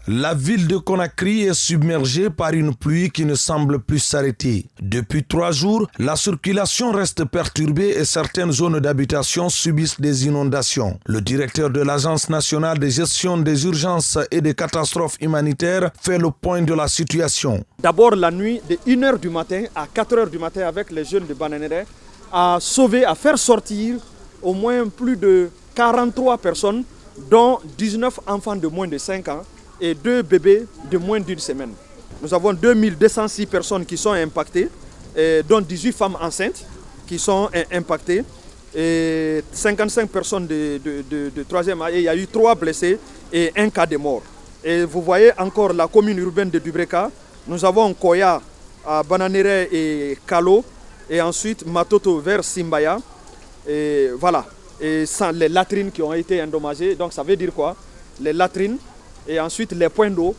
La ville de Conakry est submergée par une pluie qui ne semble plus s'arrêter. Depuis 3 jours, la circulation reste perturbée et certaines zones d'habitation subissent des inondations. Le directeur de l'Agence nationale de gestion des urgences et des catastrophes humanitaires fait le point de la situation. D'abord la nuit de 1h du matin à 4h du matin avec les jeunes de Bananéré à sauver, à faire sortir au moins plus de 43 personnes dont 19 enfants de moins de 5 ans et 2 bébés de moins d'1 semaine. Nous avons 2206 personnes qui sont impactées, dont 18 femmes enceintes qui sont impactées et 55 personnes de 3e âge. Il y a eu 3 blessés et 1 cas de mort. Et vous voyez encore la commune urbaine de Dubreka. Nous avons Koya à Bananéré et Kalo et ensuite Matoto vers Simbaya. Et voilà. Et sans les latrines qui ont été endommagées. Donc ça veut dire quoi? Les latrines et ensuite les points d'eau.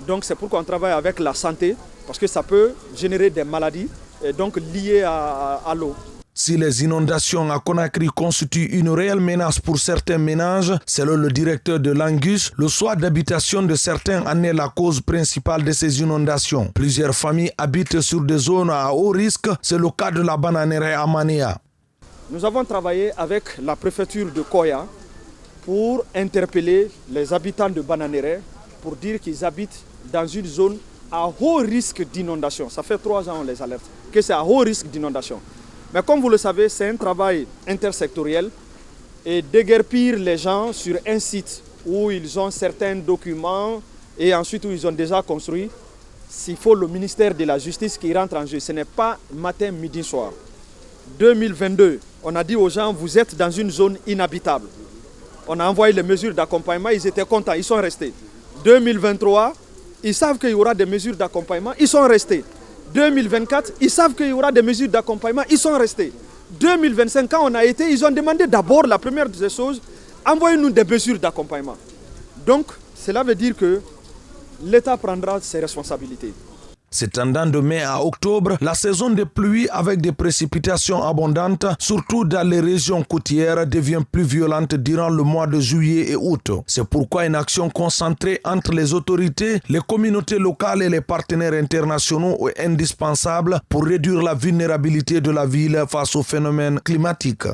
Donc c'est pourquoi on travaille avec la santé parce que ça peut générer des maladies et donc liées à l'eau. Si les inondations à Conakry constituent une réelle menace pour certains ménages, selon le directeur de l'Angus, le choix d'habitation de certains en est la cause principale de ces inondations. Plusieurs familles habitent sur des zones à haut risque, c'est le cas de la Bananéré à Manéa. Nous avons travaillé avec la préfecture de Koya pour interpeller les habitants de Bananéré pour dire qu'ils habitent dans une zone à haut risque d'inondation. Ça fait 3 ans qu'on les alerte que c'est à haut risque d'inondation. Mais comme vous le savez, c'est un travail intersectoriel et déguerpir les gens sur un site où ils ont certains documents et ensuite où ils ont déjà construit, s'il faut le ministère de la Justice qui rentre en jeu. Ce n'est pas matin, midi, soir. 2022, on a dit aux gens, vous êtes dans une zone inhabitable. On a envoyé les mesures d'accompagnement, ils étaient contents, ils sont restés. 2023, ils savent qu'il y aura des mesures d'accompagnement, ils sont restés. 2024, ils savent qu'il y aura des mesures d'accompagnement, ils sont restés. 2025, quand on a été, ils ont demandé d'abord, la première des choses, envoyez-nous des mesures d'accompagnement. Donc, cela veut dire que l'État prendra ses responsabilités. S'étendant de mai à octobre, la saison des pluies avec des précipitations abondantes, surtout dans les régions côtières, devient plus violente durant le mois de juillet et août. C'est pourquoi une action concentrée entre les autorités, les communautés locales et les partenaires internationaux est indispensable pour réduire la vulnérabilité de la ville face aux phénomènes climatiques.